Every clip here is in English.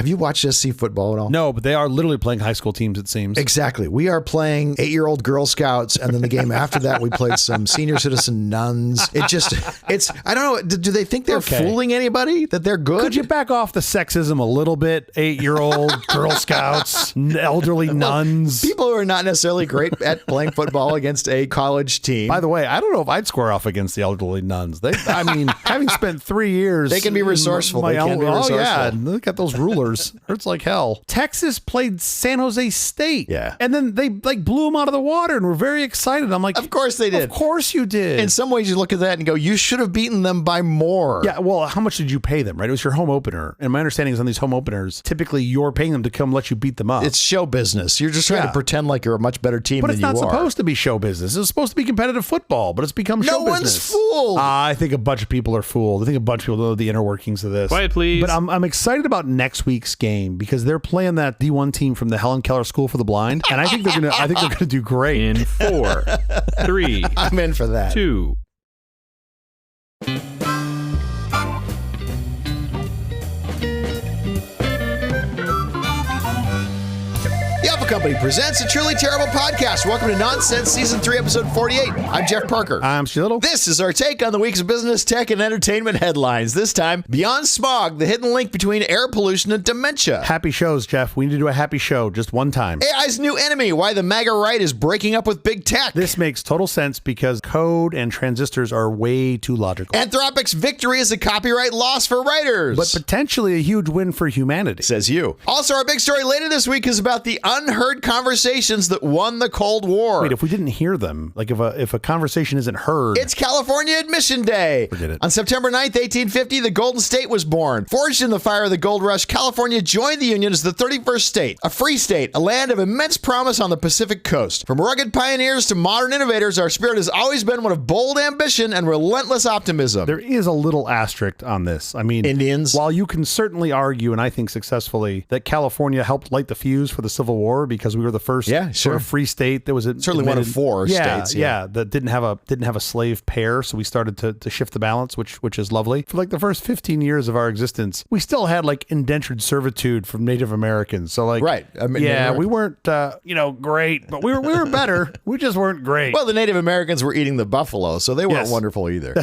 Have you watched SC football at all? No, but they are literally playing high school teams, it seems. Exactly. We are playing 8-year-old Girl Scouts, and then the game after that, we played some senior citizen nuns. I don't know. Do they think they're fooling anybody? That they're good? Could you back off the sexism a little bit? 8-year-old Girl Scouts, elderly nuns. People who are not necessarily great at playing football against a college team. By the way, I don't know if I'd square off against the elderly nuns. Having spent 3 years. They can be resourceful. They can be resourceful. Oh, yeah. Look at those rulers. Hurts like hell. Texas played San Jose State. Yeah. And then they blew them out of the water and were very excited. I'm like, of course they did. Of course you did. In some ways, you look at that and go, you should have beaten them by more. Yeah. Well, how much did you pay them, right? It was your home opener. And my understanding is on these home openers, typically you're paying them to come let you beat them up. It's show business. You're just trying to pretend like you're a much better team than you are. But it's not supposed to be show business. It's supposed to be competitive football, but it's become show business. No one's fooled. I think a bunch of people are fooled. I think a bunch of people know the inner workings of this. Quiet, please. But I'm excited about next week's game because they're playing that D1 team from the Helen Keller School for the Blind, and I think they're gonna do great. In 4, 3, I'm in for that. 2. The Alpha Company presents a truly terrible podcast. Welcome to Nonsense Season 3, Episode 48. I'm Jeff Parker. I'm Stu Little. This is our take on the week's business, tech, and entertainment headlines. This time, beyond smog, the hidden link between air pollution and dementia. Happy shows, Jeff. We need to do a happy show just one time. AI's new enemy, why the MAGA right is breaking up with big tech. This makes total sense because code and transistors are way too logical. Anthropic's victory is a copyright loss for writers. But potentially a huge win for humanity. Says you. Also, our big story later this week is about the unheard conversations that won the Cold War. Wait, if we didn't hear them, like if a conversation isn't heard. It's California Admission Day. Forget it. On September 9th, 1850, the Golden State was born. Forged in the fire of the gold rush, California joined the Union as the 31st state, a free state, a land of immense promise on the Pacific coast. From rugged pioneers to modern innovators, our spirit has always been one of bold ambition and relentless optimism. There is a little asterisk on this. I mean, Indians. While you can certainly argue, and I think successfully, that California helped light the fuse for the Civil War because we were the first sort of free state that was certainly one of 4 states. Yeah, that didn't have a slave pair, so we started to shift the balance, which is lovely. For like the first 15 years of our existence, we still had like indentured servitude from Native Americans. So like, right? I mean, we weren't great, but we were better. We just weren't great. Well, the Native Americans were eating the buffalo, so they weren't wonderful either.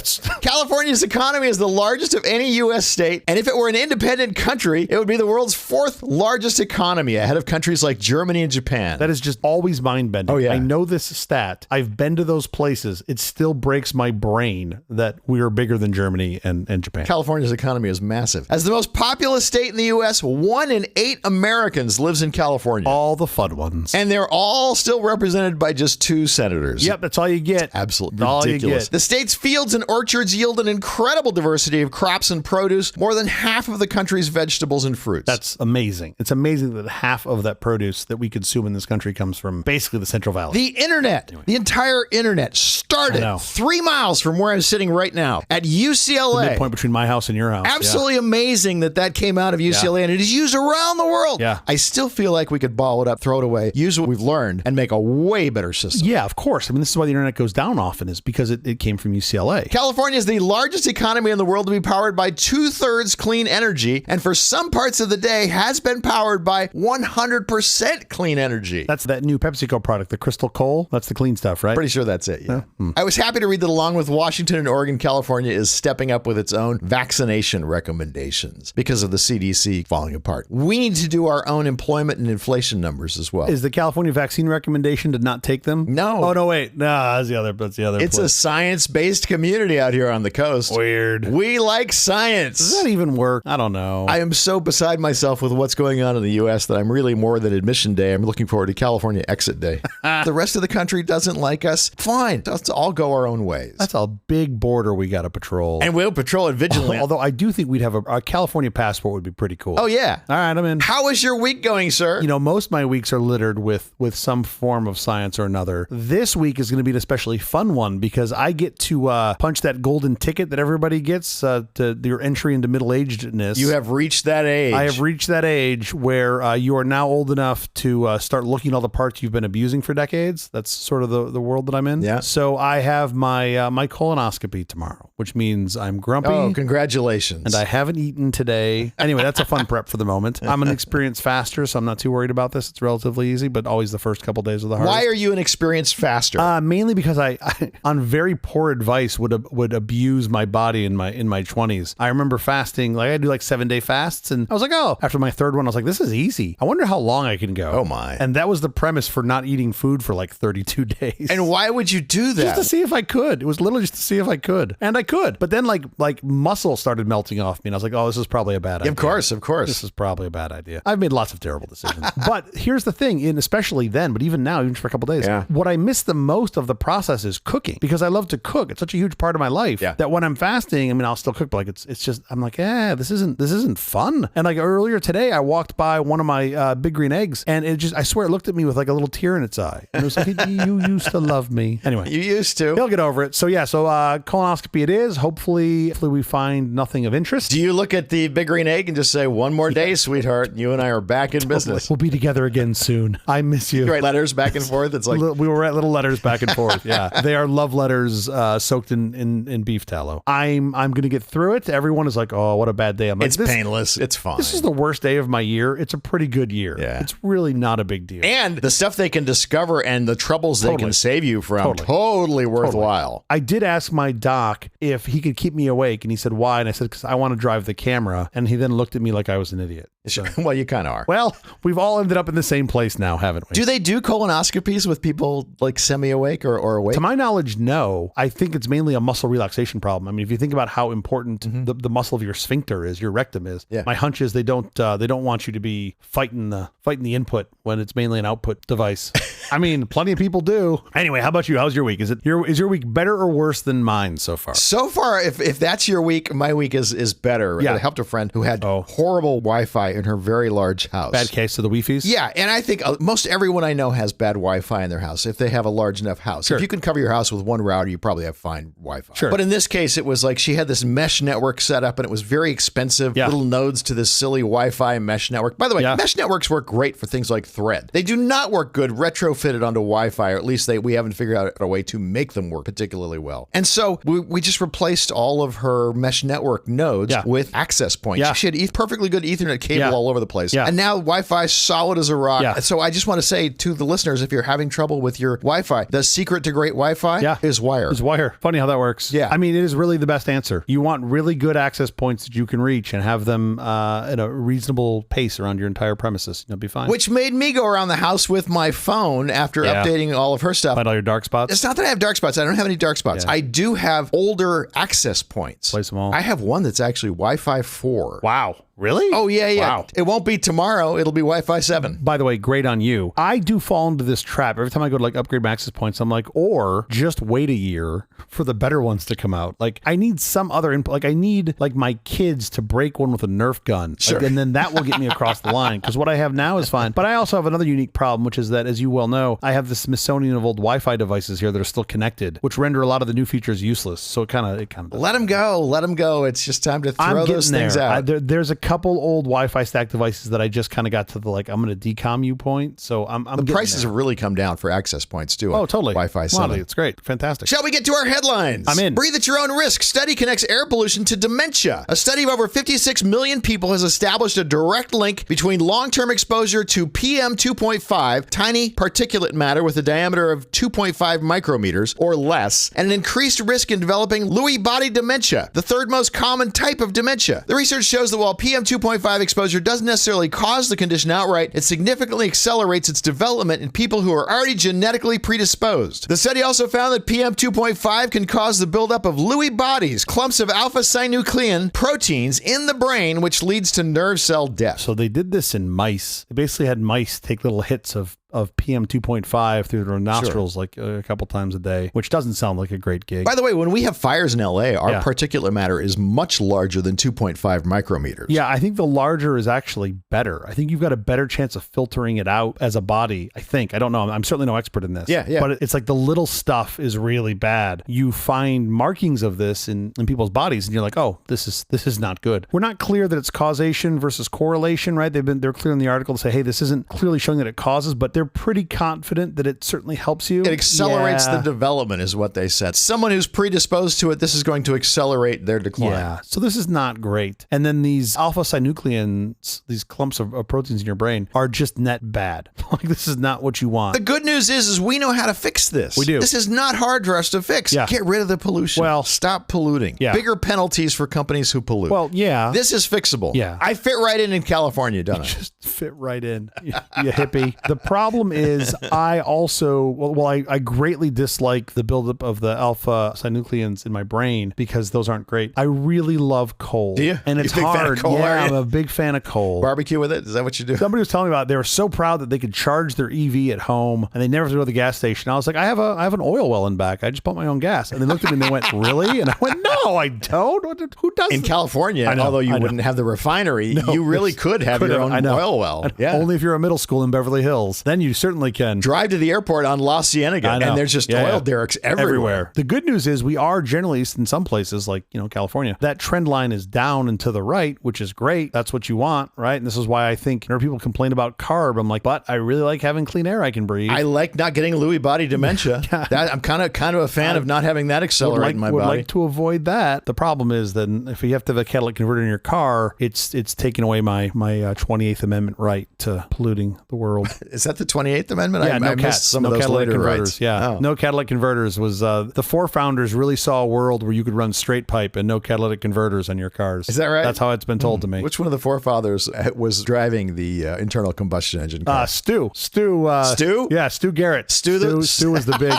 California's economy is the largest of any U.S. state, and if it were an independent country, it would be the world's 4th largest economy, ahead of countries like Germany and Japan. That is just always mind-bending. Oh, yeah. I know this stat. I've been to those places. It still breaks my brain that we are bigger than Germany and Japan. California's economy is massive. As the most populous state in the U.S., 1 in 8 Americans lives in California. All the fun ones. And they're all still represented by just 2 senators. Yep, that's all you get. Absolutely ridiculous. The state's fields and orchards yield an incredible diversity of crops and produce, more than half of the country's vegetables and fruits. That's amazing. It's amazing that half of that produce that we consume in this country comes from basically the Central Valley. The internet, the entire internet started 3 miles from where I'm sitting right now at UCLA. The midpoint between my house and your house. Absolutely amazing that came out of UCLA and it is used around the world. Yeah. I still feel like we could ball it up, throw it away, use what we've learned and make a way better system. Yeah, of course. I mean, this is why the internet goes down often, is because it came from UCLA. California is the largest economy in the world to be powered by 2/3 clean energy, and for some parts of the day has been powered by 100% clean energy. That's that new PepsiCo product, the Crystal Coal. That's the clean stuff, right? Pretty sure that's it, yeah. I was happy to read that along with Washington and Oregon, California is stepping up with its own vaccination recommendations because of the CDC falling apart. We need to do our own employment and inflation numbers as well. Is the California vaccine recommendation to not take them? No. Oh, no, wait. No, that's the other. It's a science-based community out here on the coast. Weird. We like science. Does that even work? I don't know. I am so beside myself with what's going on in the U.S. that I'm really more than admission day. I'm looking forward to California exit day. The rest of the country doesn't like us. Fine. Let's all go our own ways. That's a big border we got to patrol. And we'll patrol it vigilantly. Although I do think we'd have a California passport would be pretty cool. Oh, yeah. All right, I'm in. How is your week going, sir? You know, most of my weeks are littered with some form of science or another. This week is going to be an especially fun one because I get to punch that golden ticket that everybody gets to your entry into middle-agedness. You have reached that age. I have reached that age where you are now old enough to to start looking at all the parts you've been abusing for decades. That's sort of the world that I'm in. Yeah. So I have my my colonoscopy tomorrow, which means I'm grumpy. Oh, congratulations. And I haven't eaten today. Anyway, that's a fun prep for the moment. I'm an experienced faster, so I'm not too worried about this. It's relatively easy, but always the first couple days of the hardest. Why are you an experienced faster? Mainly because I on very poor advice, would abuse my body in my 20s. I remember fasting, like I do like 7-day fasts, and I was like, oh, after my third one, I was like, this is easy. I wonder how long I can go. Oh my. And that was the premise for not eating food for like 32 days. And why would you do that? Just to see if I could. It was literally just to see if I could. And I could. But then like muscle started melting off me, and I was like, oh, this is probably a bad idea. Of course. This is probably a bad idea. I've made lots of terrible decisions. But here's the thing, and especially then, but even now, even for a couple days, what I miss the most of the process is cooking, because I love to cook. It's such a huge part of my life that when I'm fasting, I mean, I'll still cook, but like it's just, I'm like, this isn't fun. And like earlier today, I walked by one of my big green eggs, and it just, I swear it looked at me with like a little tear in its eye. And it was like, you used to love me. Anyway. You used to. He'll get over it. So yeah, colonoscopy it is. Hopefully we find nothing of interest. Do you look at the big green egg and just say, one more day, sweetheart, you and I are back in business? We'll be together again soon. I miss you. You write letters back and forth. It's like we were at little letters back and forth. Yeah, they are love letters soaked in beef tallow. I'm gonna get through it. Everyone is like, oh, what a bad day. I'm like, it's painless. It's fine. This is the worst day of my year. It's a pretty good year. Yeah. It's really not a big deal. And the stuff they can discover and the troubles they can save you from, totally worthwhile. I did ask my doc if he could keep me awake, and he said, why? And I said, because I want to drive the camera. And he then looked at me like I was an idiot. So, well, you kind of are. Well, we've all ended up in the same place now, haven't we? Do they do colonoscopies with people like semi-awake or awake? To my knowledge, no. I think it's mainly a muscle relaxation problem. I mean, if you think about how important the muscle of your sphincter is, your rectum is, my hunch is they don't want you to be fighting the input when it's mainly an output device. I mean, plenty of people do. Anyway, how about you? How's your week? Is your week better or worse than mine so far? So far, if that's your week, my week is better. Yeah. I helped a friend who had horrible Wi-Fi in her very large house. Bad case of the Wi-Fi's? Yeah, and I think most everyone I know has bad Wi-Fi in their house if they have a large enough house. Sure. If you can cover your house with one router, you probably have fine Wi-Fi. Sure. But in this case, it was like she had this mesh network set up, and it was very expensive, little nodes to this silly Wi-Fi mesh network. By the way, mesh networks work great for things like Thread. They do not work good retrofitted onto Wi-Fi, or at least we haven't figured out a way to make them work particularly well. And so we just replaced all of her mesh network nodes with access points. Yeah. She had perfectly good Ethernet cable all over the place. Yeah. And now Wi-Fi is solid as a rock. Yeah. So I just want to say to the listeners, if you're having trouble with your Wi-Fi, the secret to great Wi-Fi is wire. Is wire. Funny how that works. Yeah. I mean, it is really the best answer. You want really good access points that you can reach and have them at a reasonable pace around your entire premises. You'll be fine. Which made me go around the house with my phone after updating all of her stuff. Find all your dark spots? It's not that I have dark spots. I don't have any dark spots. I do have older access points. Place them all. I have one that's actually Wi-Fi 4. Wow. Really? Oh, yeah. Wow. It won't be tomorrow. It'll be Wi-Fi 7. By the way, great on you. I do fall into this trap. Every time I go to like upgrade my access points, I'm like, or just wait a year for the better ones to come out. Like I need some other input. Like I need like my kids to break one with a Nerf gun. Sure. Like, and then that will get me across the line, because what I have now is fine. But I also have another unique problem, which is that, as you well know, I have the Smithsonian of old Wi-Fi devices here that are still connected, which render a lot of the new features useless. So it kind of let them go. Let them go. It's just time to throw those things out. There's a couple old Wi-Fi stack devices that I just kind of got to the like, I'm going to decom you point. So the prices have really come down for access points too. Oh, totally. Wi-Fi 7. It's great. Fantastic. Shall we get to our headlines? I'm in. Breathe at your own risk. Study connects air pollution to dementia. A study of over 56 million people has established a direct link between long-term exposure to PM 2.5, tiny particulate matter with a diameter of 2.5 micrometers or less, and an increased risk in developing Lewy body dementia, the third most common type of dementia. The research shows that while PM 2.5 exposure doesn't necessarily cause the condition outright, it significantly accelerates its development in people who are already genetically predisposed. The study also found that PM 2.5 can cause the buildup of Lewy bodies, clumps of alpha-synuclein proteins in the brain, which leads to nerve cell death. So they did this in mice. They basically had mice take little hits of of PM 2.5 through their nostrils like a couple times a day, which doesn't sound like a great gig. By the way, when we have fires in LA, our particulate matter is much larger than 2.5 micrometers. Yeah, I think the larger is actually better. I think you've got a better chance of filtering it out as a body, I think. I don't know. I'm certainly no expert in this. Yeah. But it's like the little stuff is really bad. You find markings of this in people's bodies and you're like, oh, this is not good. We're not clear that it's causation versus correlation, right? They're clear in the article to say, hey, this isn't clearly showing that it causes, but they're pretty confident that it certainly helps you. It accelerates the development is what they said. Someone who's predisposed to it, this is going to accelerate their decline. Yeah. So this is not great. And then these alpha-synucleins, these clumps of proteins in your brain are just net bad. Like this is not what you want. The good news is we know how to fix this. We do. This is not hard for us to fix. Yeah. Get rid of the pollution. Well, stop polluting. Yeah. Bigger penalties for companies who pollute. Well, yeah. This is fixable. Yeah. I fit right in California, don't I? Just fit right in, you hippie. The problem is I also, I greatly dislike the buildup of the alpha-synucleins in my brain because those aren't great. I really love coal. Do you? And it's You're a big fan hard. of coal, yeah, are you? I'm a big fan of coal. Barbecue with it? Is that what you do? Somebody was telling me about they were so proud that they could charge their EV at home and they never have to go to the gas station. I was like, I have an oil well in back. I just pump my own gas. And they looked at me and they went, really? And I went, no, I don't. Who does in California, although you wouldn't have the refinery, you really could have your own oil well. Yeah. Only if you're a middle school in Beverly Hills. Then you certainly can. Drive to the airport on La Cienega and there's just oil derricks everywhere. The good news is we are generally, in some places like, California, that trend line is down and to the right, which is great. That's what you want, right? And this is why I think whenever people complain about CARB, I'm like, but I really like having clean air I can breathe. I like not getting Lewy body dementia. I'm kind of a fan of not having that accelerate in my body. Would like to avoid that. The problem is then if you have to have a catalytic converter in your car, it's taking away my 28th Amendment right to polluting the world. Is that the 28th Amendment? Yeah, I missed some of those later converters. rights. Yeah, no catalytic converters was the four founders really saw a world where you could run straight pipe and no catalytic converters on your cars. Is that right? That's how it's been told to me. Which one of the forefathers was driving the internal combustion engine car? Stu. Stu? Yeah, Stu Garrett. Stu was the big...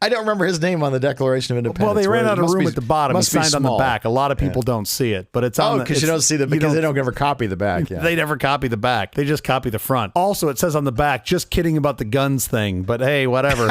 I don't remember his name on the Declaration of Independence. Well, they ran out of room at the bottom. It's signed on the back. A lot of people don't see it, but it's on because you don't see because they don't ever copy the back. Yeah. They never copy the back. They just copy the front. Also, it says on the back, just kidding about the guns thing, but hey, whatever.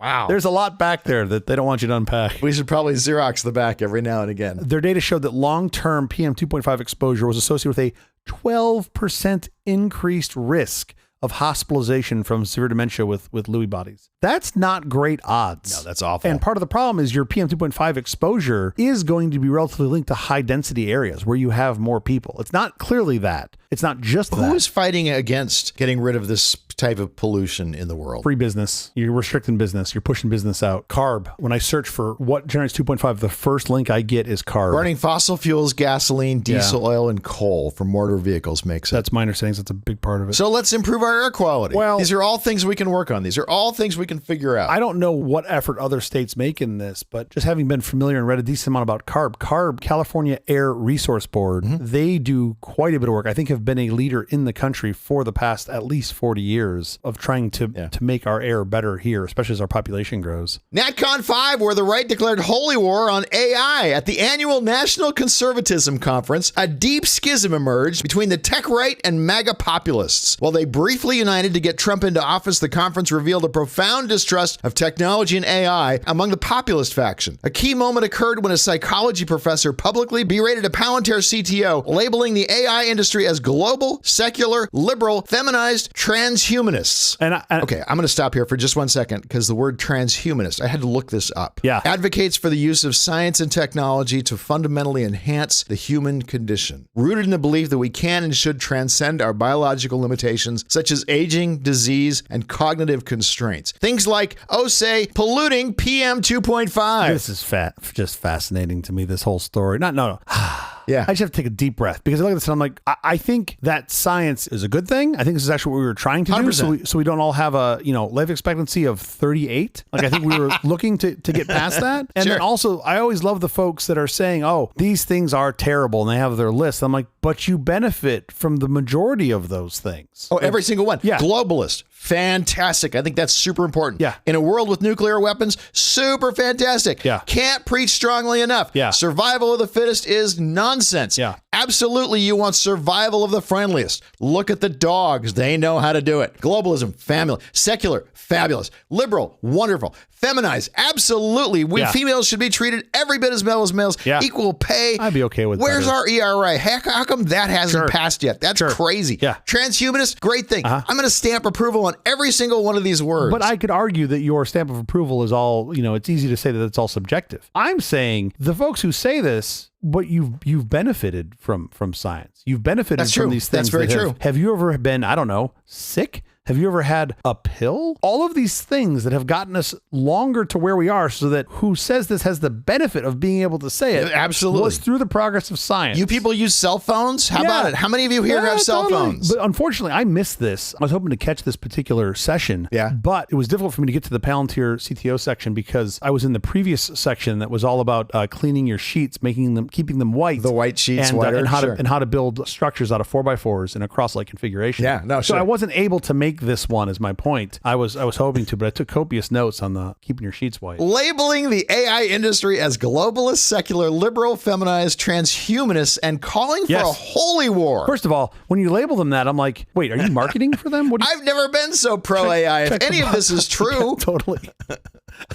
Wow. There's a lot back there that they don't want you to unpack. We should probably Xerox the back every now and again. Their data showed that long-term PM 2.5 exposure was associated with a 12% increased risk of hospitalization from severe dementia with Lewy bodies. That's not great odds. No, that's awful. And part of the problem is your PM 2.5 exposure is going to be relatively linked to high density areas where you have more people. It's not clearly that. It's not just that. Who is fighting against getting rid of this type of pollution in the world? Free business. You're restricting business. You're pushing business out. CARB. When I search for what generates 2.5, the first link I get is CARB. Burning fossil fuels, gasoline, diesel oil, and coal for motor vehicles makes it. That's my understanding. That's a big part of it. So let's improve our air quality. Well, these are all things we can work on. These are all things we can figure out. I don't know what effort other states make in this, but just having been familiar and read a decent amount about CARB, California Air Resource Board, they do quite a bit of work. I think have been a leader in the country for the past at least 40 years of trying to make our air better here, especially as our population grows. NatCon 5, where the right declared holy war on AI at the annual National Conservatism Conference, a deep schism emerged between the tech right and MAGA populists. While they briefly united to get Trump into office, the conference revealed a profound distrust of technology and AI among the populist faction. A key moment occurred when a psychology professor publicly berated a Palantir CTO, labeling the AI industry as global, secular, liberal, feminized, transhumanists. Okay, I'm going to stop here for just 1 second because the word transhumanist, I had to look this up. Yeah. Advocates for the use of science and technology to fundamentally enhance the human condition, rooted in the belief that we can and should transcend our biological limitations, such as aging, disease, and cognitive constraints. Things like, say, polluting PM 2.5. This is just fascinating to me, this whole story. No. Yeah. I just have to take a deep breath because I look at this and I'm like, I think that science is a good thing. I think this is actually what we were trying to 100%. do. So we don't all have a, life expectancy of 38. Like I think we were looking to get past that. And then also I always love the folks that are saying, these things are terrible and they have their list. I'm like, but you benefit from the majority of those things. Every single one. Yeah. Globalist. Fantastic. I think that's super important. Yeah. In a world with nuclear weapons, super fantastic. Yeah. Can't preach strongly enough. Yeah. Survival of the fittest is nonsense. Yeah. Absolutely, you want survival of the friendliest. Look at the dogs. They know how to do it. Globalism, family. Secular, fabulous. Liberal, wonderful. Feminized, absolutely. We females should be treated every bit as males. Equal pay. I'd be okay with that. Where's our ERA? Heck, how come that hasn't passed yet? That's crazy. Yeah. Transhumanist, great thing. I'm going to stamp approval on every single one of these words. But I could argue that your stamp of approval is all, it's easy to say that it's all subjective. I'm saying the folks who say this, but you've benefited from science. You've benefited from these things. That's very true. Have you ever been, I don't know, sick? Have you ever had a pill? All of these things that have gotten us longer to where we are, so that who says this has the benefit of being able to say it was through the progress of science. You people use cell phones? How about it? How many of you here have cell phones? But unfortunately, I missed this. I was hoping to catch this particular session, but it was difficult for me to get to the Palantir CTO section because I was in the previous section that was all about cleaning your sheets, keeping them white. The white sheets, whiter, and how to build structures out of 4x4s in a cross-like configuration. So I wasn't able to make this one, is my point. I was hoping to, but I took copious notes on the keeping your sheets white. Labeling the AI industry as globalist, secular, liberal, feminized, transhumanists, and calling for a holy war. First of all, when you label them that, I'm like, wait, are you marketing for them? I've never been so pro-AI. If any of this is true. Totally.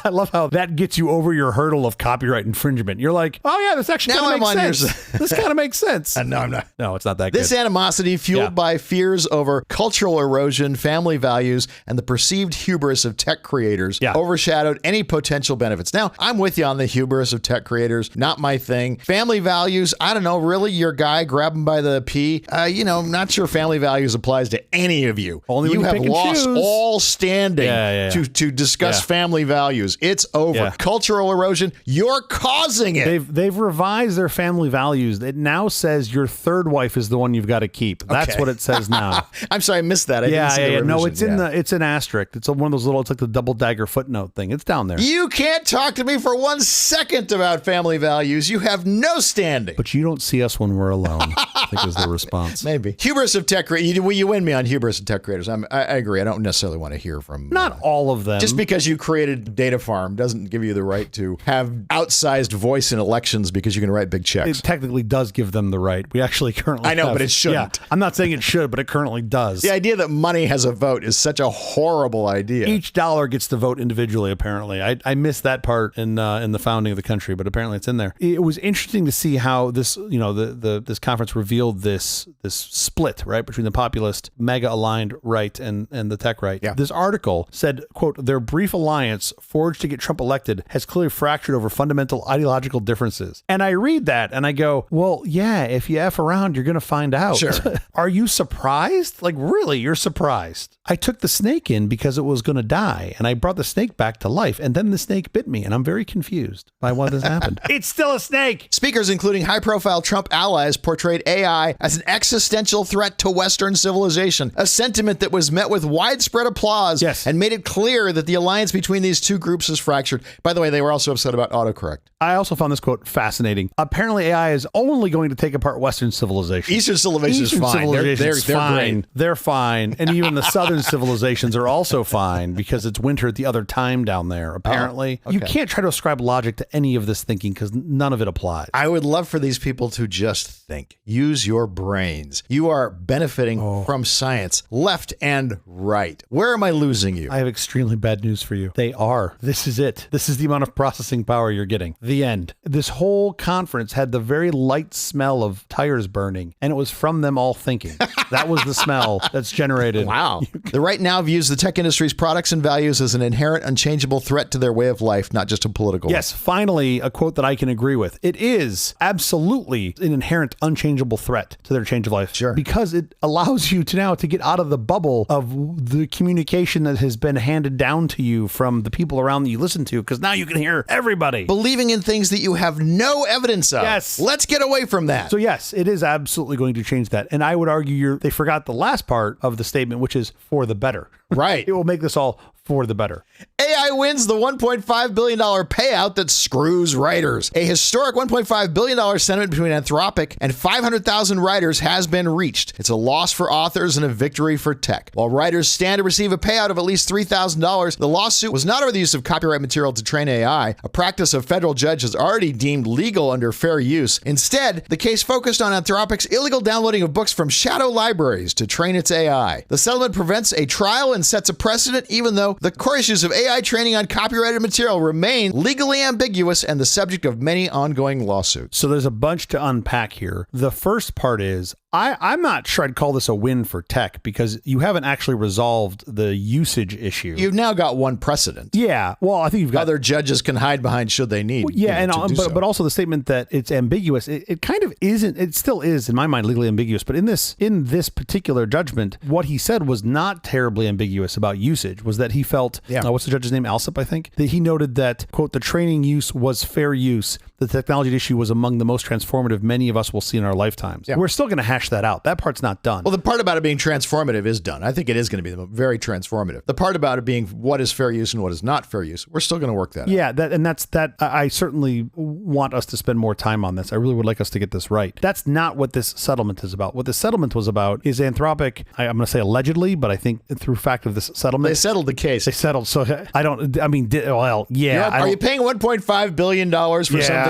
I love how that gets you over your hurdle of copyright infringement. You're like, oh yeah, this actually kind of makes sense. This kind of makes sense. No, I'm not. No, it's not that good. This animosity fueled by fears over cultural erosion, family values, and the perceived hubris of tech creators overshadowed any potential benefits. Now, I'm with you on the hubris of tech creators. Not my thing. Family values, I don't know, really? Your guy, grab him by the pee? I'm not sure family values applies to any of you. Only you when have lost all standing to discuss family values. It's over. Cultural erosion, you're causing it. They've revised their family values. It now says your third wife is the one you've got to keep. That's what it says now. I'm sorry, I missed that. I didn't see the revision. No, it's an asterisk. It's one of those little, it's like the double dagger footnote thing. It's down there. You can't talk to me for 1 second about family values. You have no standing. But you don't see us when we're alone, I think is the response. Maybe. Hubris of tech creators. You win me on hubris of tech creators. I agree. I don't necessarily want to hear from... Not all of them. Just because you created data farm doesn't give you the right to have outsized voice in elections because you can write big checks. It technically does give them the right. We actually currently but it shouldn't. Yeah, I'm not saying it should, but it currently does. The idea that money has a vote is such a horrible idea. Each dollar gets to vote individually, apparently. I missed that part in the founding of the country, but apparently it's in there. It was interesting to see how this, this conference revealed this split, right, between the populist, MAGA-aligned right and the tech right. Yeah. This article said, quote, their brief alliance forged to get Trump elected has clearly fractured over fundamental ideological differences. And I read that and I go, well, yeah, if you F around, you're going to find out. Sure. Are you surprised? Like, really, you're surprised? I took the snake in because it was going to die, and I brought the snake back to life, and then the snake bit me, and I'm very confused by why this happened. It's still a snake! Speakers, including high-profile Trump allies, portrayed AI as an existential threat to Western civilization, a sentiment that was met with widespread applause and made it clear that the alliance between these two groups is fractured. By the way, they were also upset about autocorrect. I also found this quote fascinating. Apparently, AI is only going to take apart Western civilization. Eastern civilization is fine. They're fine. great. They're fine. And even the Southern civilizations are also fine because it's winter at the other time down there, apparently. You can't try to ascribe logic to any of this thinking because none of it applies. I would love for these people to just think. Use your brains. You are benefiting from science, left and right. Where am I losing you? I have extremely bad news for you. They are. This is it. This is the amount of processing power you're getting. The end. This whole conference had the very light smell of tires burning, and it was from them all thinking. That was the smell that's generated. Wow. The right now views the tech industry's products and values as an inherent, unchangeable threat to their way of life, not just a political Yes, finally, a quote that I can agree with. It is absolutely an inherent, unchangeable threat to their change of life. Sure. Because it allows you to now to get out of the bubble of the communication that has been handed down to you from the people around that you listen to, because now you can hear everybody. Believing in things that you have no evidence of. Yes. Let's get away from that. So yes, it is absolutely going to change that. And I would argue they forgot the last part of the statement, which is for the better. Right. It will make this all for the better. AI wins the $1.5 billion payout that screws writers. A historic $1.5 billion settlement between Anthropic and 500,000 writers has been reached. It's a loss for authors and a victory for tech. While writers stand to receive a payout of at least $3,000, the lawsuit was not over the use of copyright material to train AI, a practice a federal judge has already deemed legal under fair use. Instead, the case focused on Anthropic's illegal downloading of books from shadow libraries to train its AI. The settlement prevents a trial and sets a precedent, even though the core issues of AI training on copyrighted material remain legally ambiguous and the subject of many ongoing lawsuits. So there's a bunch to unpack here. The first part is, I'm not sure I'd call this a win for tech because you haven't actually resolved the usage issue. You've now got one precedent. Yeah. Well, I think you've got other judges can hide behind should they need. Well, yeah, but also the statement that it's ambiguous. It kind of isn't. It still is in my mind legally ambiguous. But in this particular judgment, what he said was not terribly ambiguous about usage. Was that he felt? Yeah. What's the judge's name? Alsop, I think. That he noted that, quote, the training use was fair use. The technology issue was among the most transformative many of us will see in our lifetimes. Yeah. We're still going to hash that out. That part's not done. Well, the part about it being transformative is done. I think it is going to be very transformative. The part about it being what is fair use and what is not fair use, we're still going to work that out. Yeah, that's I certainly want us to spend more time on this. I really would like us to get this right. That's not what this settlement is about. What this settlement was about is Anthropic, I'm going to say allegedly, but I think through fact of this settlement. They settled the case. They settled. So are you paying $1.5 billion for something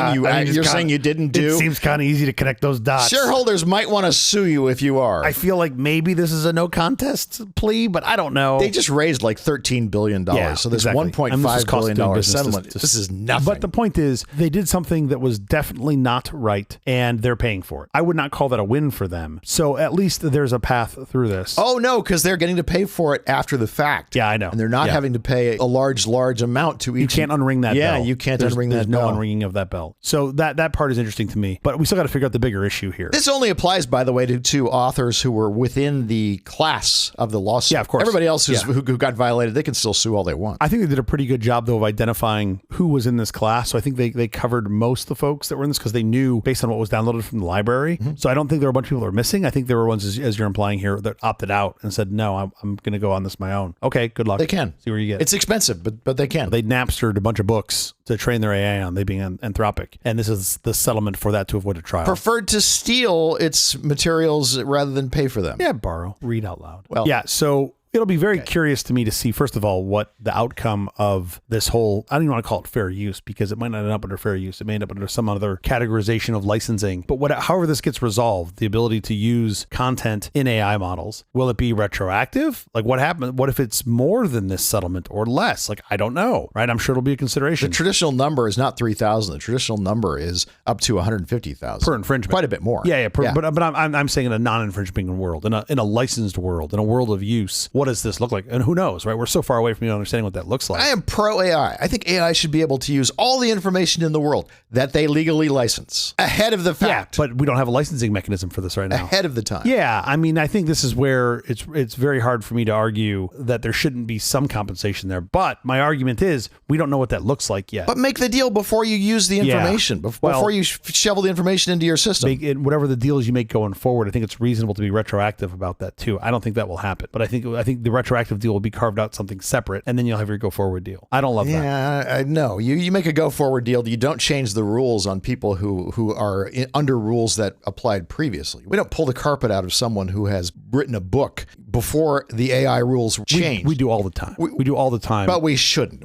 you're saying you didn't do? It seems kind of easy to connect those dots. Shareholders might want to sue you if you are. I feel like maybe this is a no contest plea, but I don't know. They just raised like $13 billion. So this $1.5 billion settlement, this is nothing. But the point is, they did something that was definitely not right, and they're paying for it. I would not call that a win for them. So at least there's a path through this. Oh, no, because they're getting to pay for it after the fact. Yeah, I know. And they're not having to pay a large amount to each. You can't unring that bell. Yeah, you can't unring that bell. There's no unringing of that bell. So that part is interesting to me. But we still got to figure out the bigger issue here. This only applies, by the way, to authors who were within the class of the lawsuit. Yeah, of course. Everybody else who got violated, they can still sue all they want. I think they did a pretty good job, though, of identifying who was in this class. So I think they covered most of the folks that were in this because they knew based on what was downloaded from the library. Mm-hmm. So I don't think there were a bunch of people that were missing. I think there were ones, as you're implying here, that opted out and said, no, I'm going to go on this my own. Okay, good luck. They can. See where you get. It's expensive, but they can. They Napstered a bunch of books to train their AI on, they being Anthropic. And this is the settlement for that to avoid a trial. Preferred to steal its materials rather than pay for them. Yeah, borrow. Read out loud. Well, yeah, so it'll be very curious to me to see, first of all, what the outcome of this whole, I don't even want to call it fair use because it might not end up under fair use. It may end up under some other categorization of licensing. But however this gets resolved, the ability to use content in AI models, will it be retroactive? Like what happened? What if it's more than this settlement or less? Like, I don't know, right? I'm sure it'll be a consideration. The traditional number is not 3,000. The traditional number is up to 150,000 per infringement. Quite a bit more. Yeah. But I'm saying in a non-infringement world, in a licensed world, in a world of use. What does this look like? And who knows, right? We're so far away from even understanding what that looks like. I am pro AI. I think AI should be able to use all the information in the world that they legally license ahead of the fact. Yeah, but we don't have a licensing mechanism for this right now. Ahead of the time. Yeah, I mean, I think this is where it's very hard for me to argue that there shouldn't be some compensation there. But my argument is we don't know what that looks like yet. But make the deal before you use the information, before you shovel the information into your system. Whatever the deals you make going forward, I think it's reasonable to be retroactive about that too. I don't think that will happen, but I think the retroactive deal will be carved out something separate, and then you'll have your go forward deal. I don't love that. Yeah, I know. You make a go forward deal. You don't change the rules on people who are under rules that applied previously. We don't pull the carpet out of someone who has written a book before the AI rules change. We do all the time. We do all the time. But we shouldn't.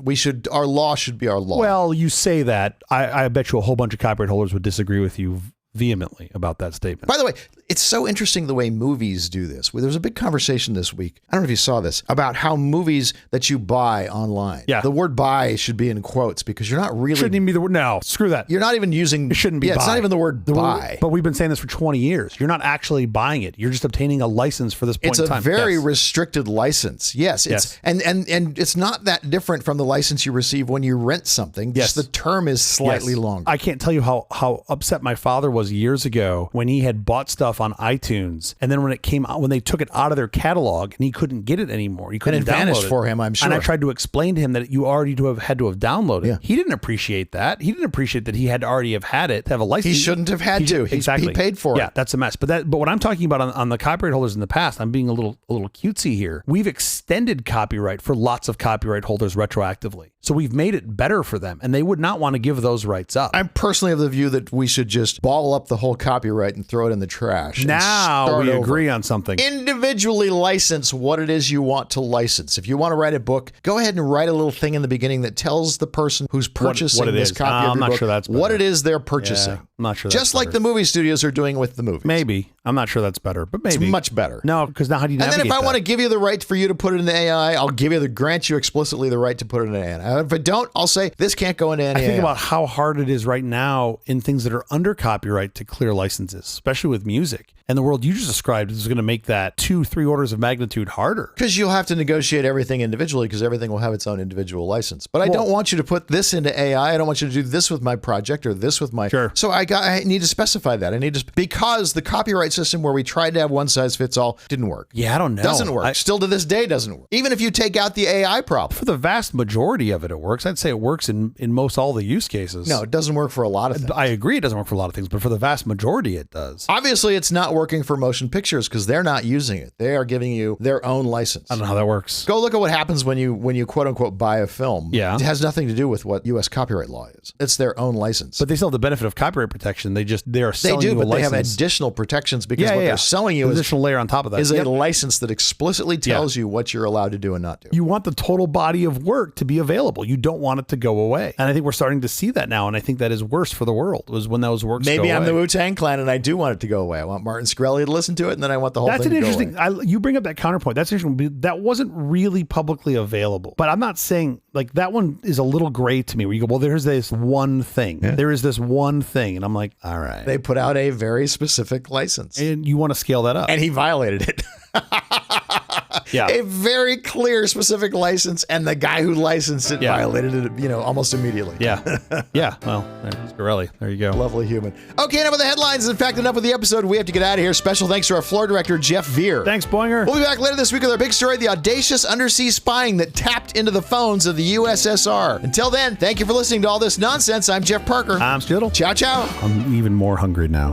Our law should be our law. Well, you say that. I bet you a whole bunch of copyright holders would disagree with you vehemently about that statement. By the way, it's so interesting the way movies do this. There was a big conversation this week, I don't know if you saw this, about how movies that you buy online, the word buy should be in quotes because you're not really... Shouldn't even be the word, no, screw that. You're not even using... It shouldn't be buy. It's not even the word buy. But we've been saying this for 20 years. You're not actually buying it. You're just obtaining a license for this point in time. It's a very restricted license. Yes. And it's not that different from the license you receive when you rent something. Just the term is slightly longer. I can't tell you how upset my father was was years ago when he had bought stuff on iTunes, and then when it came out, when they took it out of their catalog and he couldn't get it anymore, he couldn't download vanished it for him, I'm sure. And I tried to explain to him that you already had to have downloaded it. He didn't appreciate that. He didn't appreciate that he had to already have had it to have a license. He shouldn't have had to. Exactly. He paid for it. Yeah, that's a mess. But what I'm talking about on the copyright holders in the past, I'm being a little cutesy here. We've extended copyright for lots of copyright holders retroactively. So we've made it better for them, and they would not want to give those rights up. I'm personally of the view that we should just ball up the whole copyright and throw it in the trash. Now we agree on something. Individually license what it is you want to license. If you want to write a book, go ahead and write a little thing in the beginning that tells the person who's purchasing this copy of your book sure that's better. what it is they're purchasing. Yeah, I'm not sure that's Just like the movie studios are doing with the movies. Maybe. I'm not sure that's better, but maybe. It's much better. No, because now how do you navigate And then if I that? want to give you the right for you to put it in the AI, I'll grant you explicitly the right to put it in the AI. If I don't, I'll say this can't go into any AI. I think about how hard it is right now in things that are under copyright to clear licenses, especially with music. And the world you just described is going to make that 2-3 orders of magnitude harder. Because you'll have to negotiate everything individually because everything will have its own individual license. But I don't want you to put this into AI. I don't want you to do this with my project or this with my... Sure. So I need to specify that. Because the copyright system where we tried to have one size fits all didn't work. Yeah, I don't know. Doesn't work. Still to this day doesn't work. Even if you take out the AI problem. For the vast majority of it works. I'd say it works in most all the use cases. No, it doesn't work for a lot of things. I agree it doesn't work for a lot of things, but for the vast majority it does. Obviously, it's not working for motion pictures because they're not using it. They are giving you their own license. I don't know how that works. Go look at what happens when you quote unquote buy a film. Yeah. It has nothing to do with what U.S. copyright law is. It's their own license. But they still have the benefit of copyright protection. They are selling you a license. They do, but they have additional protections because what they're selling you is additional layer on top of that. Is a license that explicitly tells you what you're allowed to do and not do. You want the total body of work to be available. You don't want it to go away. And I think we're starting to see that now. And I think that is worse for the world was when those works Maybe go I'm away. the Wu-Tang Clan and I do want it to go away. I want Martin Shkreli to listen to it and then I want the whole thing to go away. That's an interesting, you bring up that counterpoint. That's interesting. That wasn't really publicly available. But I'm not saying, like, that one is a little gray to me where you go, well, there's this one thing. Yeah. There is this one thing. And I'm like, all right. They put out a very specific license. And you want to scale that up. And he violated it. Yeah. A very clear, specific license, and the guy who licensed it violated it, almost immediately. Yeah. Yeah. Well, there's Shkreli. There you go. Lovely human. Okay, enough with the headlines. In fact, enough with the episode. We have to get out of here. Special thanks to our floor director, Jeff Veer. Thanks, Boinger. We'll be back later this week with our big story, the audacious undersea spying that tapped into the phones of the USSR. Until then, thank you for listening to all this nonsense. I'm Jeff Parker. I'm Skittle. Ciao, ciao. I'm even more hungry now.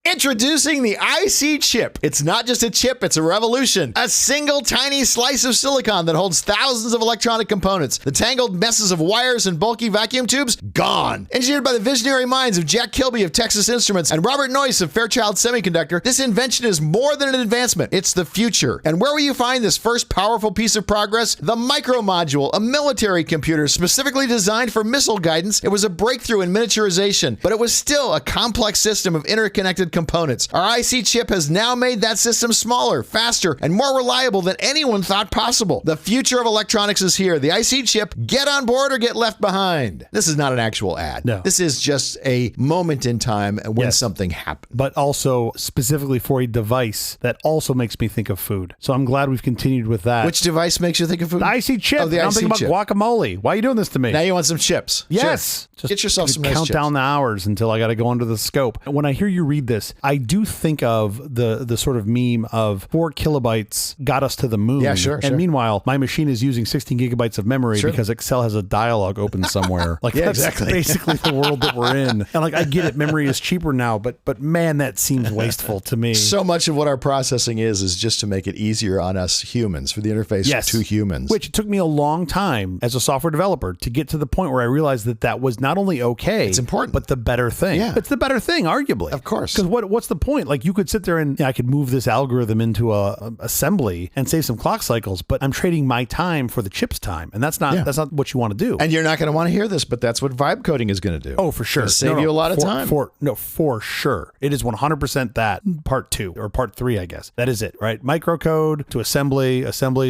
Introducing the IC chip. It's not just a chip, it's a revolution. A single tiny slice of silicon that holds thousands of electronic components. The tangled messes of wires and bulky vacuum tubes, gone. Engineered by the visionary minds of Jack Kilby of Texas Instruments and Robert Noyce of Fairchild Semiconductor, this invention is more than an advancement. It's the future. And where will you find this first powerful piece of progress? The Micro Module, a military computer specifically designed for missile guidance. It was a breakthrough in miniaturization, but it was still a complex system of interconnected components. Our IC chip has now made that system smaller, faster, and more reliable than anyone thought possible. The future of electronics is here. The IC chip, get on board or get left behind. This is not an actual ad. No. This is just a moment in time when something happened. But also specifically for a device that also makes me think of food. So I'm glad we've continued with that. Which device makes you think of food? The IC chip. Oh, the I'm IC thinking chip. about guacamole. Why are you doing this to me? Now you want some chips. Yes. Sure. Get yourself some nice count chips. down the hours until I got to go under the scope. When I hear you read this, I do think of the sort of meme of 4 kilobytes got us to the moon. Yeah, sure. And meanwhile, my machine is using 16 gigabytes of memory because Excel has a dialogue open somewhere. Like that's basically the world that we're in. And like I get it, memory is cheaper now, but man, that seems wasteful to me. So much of what our processing is just to make it easier on us humans, for the interface to humans. Which took me a long time as a software developer to get to the point where I realized that was not only okay, it's important, but the better thing. Yeah. It's the better thing, arguably. Of course. Because what's the point? Like you could sit there and I could move this algorithm into a assembly and save some clock cycles, but I'm trading my time for the chip's time, and that's not what you want to do. And you're not going to want to hear this, but that's what vibe coding is going to do. Oh, for sure. Save you a lot of time. For sure. It is 100% that part 2 or part 3, I guess. That is it, right? Microcode to assembly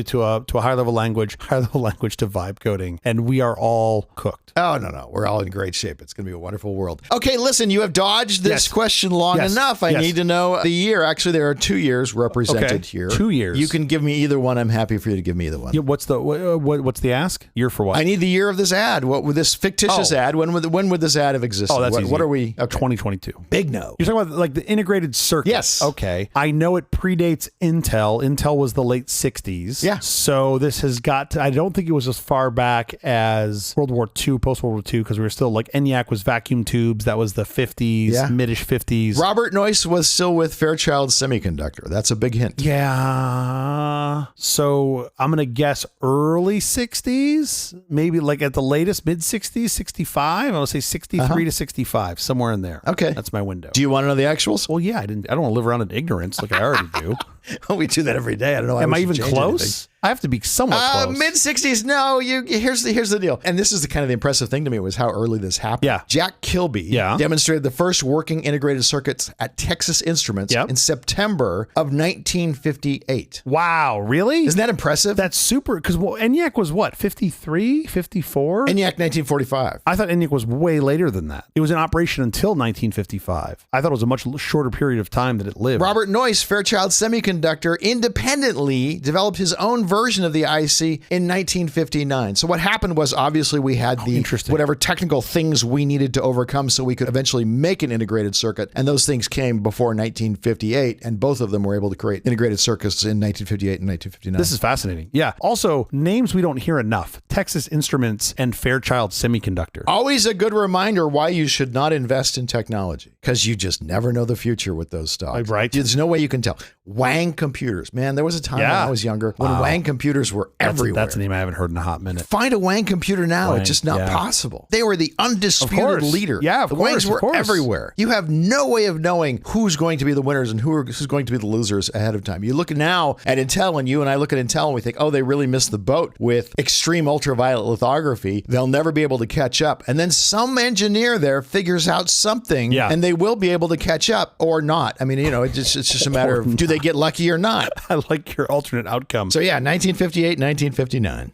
to a high level language to vibe coding, and we are all cooked. Oh, no. We're all in great shape. It's going to be a wonderful world. Okay, listen, you have dodged this question long enough. enough. I need to know the year. Actually, there are 2 years represented here. 2 years. You can give me either one. I'm happy for you to give me either one. Yeah, what's the ask? Year for what? I need the year of this ad. What would this fictitious ad? When would this ad have existed? Oh, that's easy. What are we? Okay. 2022. Big no. You're talking about like the integrated circuit. Yes. Okay. I know it predates Intel. Intel was the late 60s. Yeah. So this has got to, I don't think it was as far back as World War II, post World War II, because we were still like ENIAC was vacuum tubes. That was the 50s, mid-ish 50s. Robert Noyce was still with Fairchild Semiconductor. That's a big hint. Yeah. So I'm going to guess early 60s, maybe like at the latest mid 60s, 65. I'm going to say 63 to 65, somewhere in there. Okay. That's my window. Do you want to know the actuals? Well, yeah, I don't want to live around in ignorance like I already do. Well, we do that every day. I don't know. Am I even close? Anything. I have to be somewhat close. Mid 60s. No, here's the deal. And this is the kind of the impressive thing to me was how early this happened. Yeah. Jack Kilby demonstrated the first working integrated circuits at Texas Instruments in September of 1958. Wow, really? Isn't that impressive? That's super, because ENIAC was what, 53, 54? ENIAC 1945. I thought ENIAC was way later than that. It was in operation until 1955. I thought it was a much shorter period of time that it lived. Robert Noyce, Fairchild Semiconductor, independently developed his own version of the IC in 1959. So what happened was obviously we had whatever technical things we needed to overcome so we could eventually make an integrated circuit. And those things came before 1958. And both of them were able to create integrated circuits in 1958 and 1959. This is fascinating. Yeah. Also, names we don't hear enough. Texas Instruments and Fairchild Semiconductor. Always a good reminder why you should not invest in technology, because you just never know the future with those stocks. Right. There's no way you can tell. Wang Computers. Man, there was a time when I was younger when Wang Computers were everywhere. That's a name I haven't heard in a hot minute. Find a Wang computer now. It's just not possible. They were the undisputed leader. Yeah, the Wangs were everywhere. You have no way of knowing who's going to be the winners and who's going to be the losers ahead of time. You look now at Intel, and you and I look at Intel and we think, oh, they really missed the boat with extreme ultraviolet lithography. They'll never be able to catch up. And then some engineer there figures out something and they will be able to catch up or not. I mean, it's just a matter of do they get lucky or not? I like your alternate outcome. So yeah, 1958, 1959.